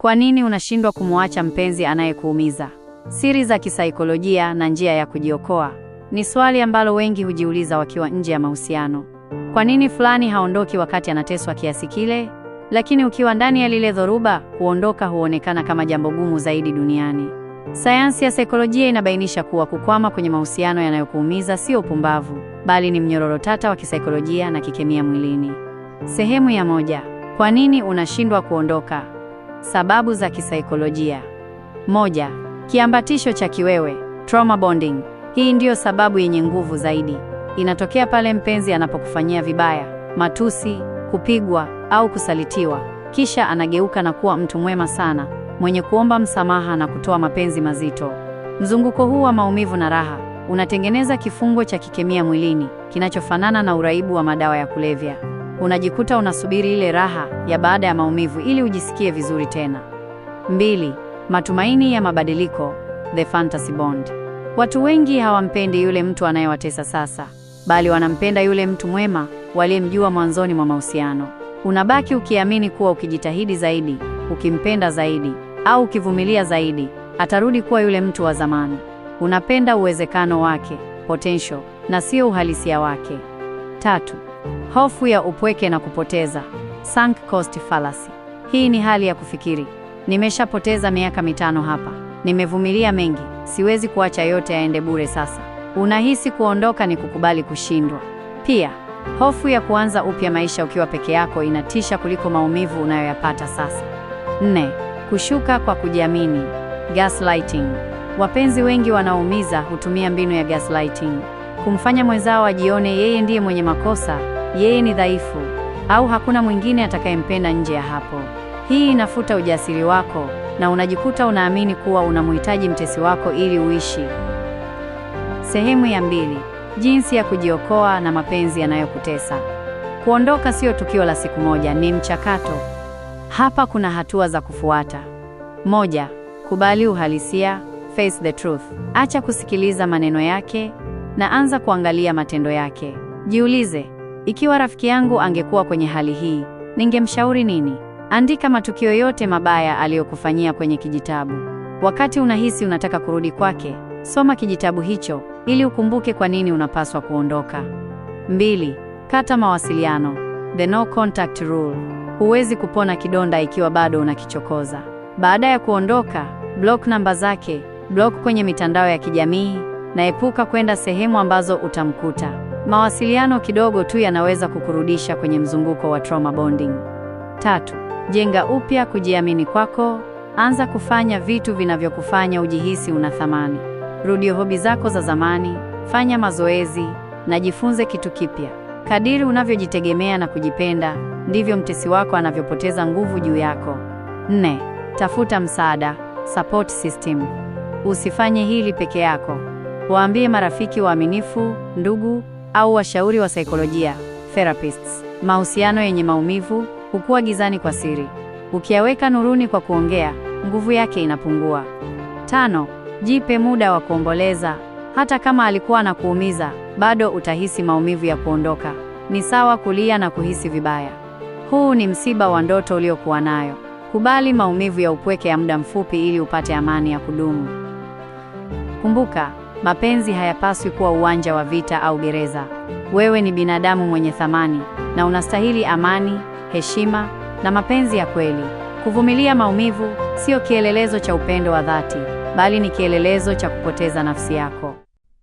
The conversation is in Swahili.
Kwa nini unashindwa kumwacha mpenzi anayekuumiza? Siri za kisaikolojia na njia ya kujiokoa ni swali ambalo wengi hujiuliza wakiwa nje ya mahusiano. Kwa nini fulani haondoki wakati anateswa kiasi kile? Lakini ukiwa ndani ya lile dhoruba, kuondoka huonekana kama jambo gumu zaidi duniani. Sayansi ya saikolojia inabainisha kuwa kukwama kwenye mahusiano yanayokuumiza sio upumbavu, bali ni mnyororo tata wa kisaikolojia na kikemia mwilini. Sehemu ya 1. Kwa nini unashindwa kuondoka? Sababu za kisaikolojia. 1. Kiambatisho cha kiwewe, trauma bonding. Hii ndiyo sababu yenye nguvu zaidi. Inatokea pale mpenzi anapokufanyia vibaya, matusi, kupigwa au kusalitiwa. Kisha anageuka na kuwa mtu mwema sana, mwenye kuomba msamaha na kutoa mapenzi mazito. Mzunguko huu wa maumivu na raha unatengeneza kifungo cha kikemia mwilini kinachofanana na uraibu wa madawa ya kulevya. Unajikuta unasubiri ile raha ya baada ya maumivu ili ujisikie vizuri tena. 2. Matumaini ya mabadiliko, the fantasy bond. Watu wengi hawampendi yule mtu anayewatesa sasa, bali wanampenda yule mtu mwema waliyemjua mwanzoni mwa mahusiano. Unabaki ukiamini kuwa ukijitahidi zaidi, ukimpenda zaidi, au ukivumilia zaidi, atarudi kuwa yule mtu wa zamani. Unapenda uwezekano wake, potential, na sio uhalisia wake. 3. Hofu ya upweke na kupoteza, sunk cost fallacy. Hii ni hali ya kufikiri, nimeshapoteza miaka 5 hapa, nimevumilia mengi, siwezi kuacha yote yaende bure sasa. Unahisi kuondoka ni kukubali kushindwa. Pia, hofu ya kuanza upya maisha ukiwa peke yako inatisha kuliko maumivu unayoyapata sasa. 4. Kushuka kwa kujiamini, gaslighting. Wapenzi wengi wanaoumiza hutumia mbinu ya gaslighting, kumfanya mwenzao ajione yeye ndiye mwenye makosa, yeye ni dhaifu, au hakuna mwingine atakayempenda nje ya hapo. Hii inafuta ujasiri wako na unajikuta unaamini kuwa unamhitaji mtesi wako ili uishi. Sehemu ya 2. Jinsi ya kujiokoa na mapenzi yanayokutesa. Kuondoka sio tukio la siku moja, ni mchakato. Hapa kuna hatua za kufuata. 1. Kubali uhalisia, face the truth. Acha kusikiliza maneno yake na anza kuangalia matendo yake. Jiulize, ikiwa rafiki yangu angekuwa kwenye hali hii, ningemshauri nini? Andika matukio yote mabaya aliyokufanyia kwenye kijitabu. Wakati unahisi unataka kurudi kwake, soma kijitabu hicho ili ukumbuke kwa nini unapaswa kuondoka. 2. Kata mawasiliano, the no contact rule. Huwezi kupona kidonda ikiwa bado unakichokoza. Baada ya kuondoka, block namba zake, block kwenye mitandao ya kijamii, na epuka kwenda sehemu ambazo utamkuta. Mawasiliano kidogo tu yanaweza kukurudisha kwenye mzunguko wa trauma bonding. 3. Jenga upya kujiamini kwako. Anza kufanya vitu vinavyokufanya ujihisi una thamani. Rudi hobi zako za zamani, fanya mazoezi na jifunze kitu kipya. Kadiri unavyojitegemea na kujipenda, ndivyo mtesi wako anavyopoteza nguvu juu yako. 4. Tafuta msaada, support system. Usifanye hili peke yako. Waambie marafiki waaminifu, ndugu, au washauri wa saikolojia, therapists. Mahusiano yenye maumivu hukua gizani kwa siri. Ukiyaweka nuruni kwa kuongea, nguvu yake inapungua. 5. Jipe muda wa kuomboleza. Hata kama alikuwa anakuumiza, bado utahisi maumivu ya kuondoka. Ni sawa kulia na kuhisi vibaya. Huu ni msiba wa ndoto uliokuwa nayo. Kubali maumivu ya upweke ya muda mfupi ili upate amani ya kudumu. Kumbuka, mapenzi hayapaswi kuwa uwanja wa vita au gereza. Wewe ni binadamu mwenye thamani na unastahili amani, heshima na mapenzi ya kweli. Kuvumilia maumivu sio kielelezo cha upendo wa dhati, bali ni kielelezo cha kupoteza nafsi yako.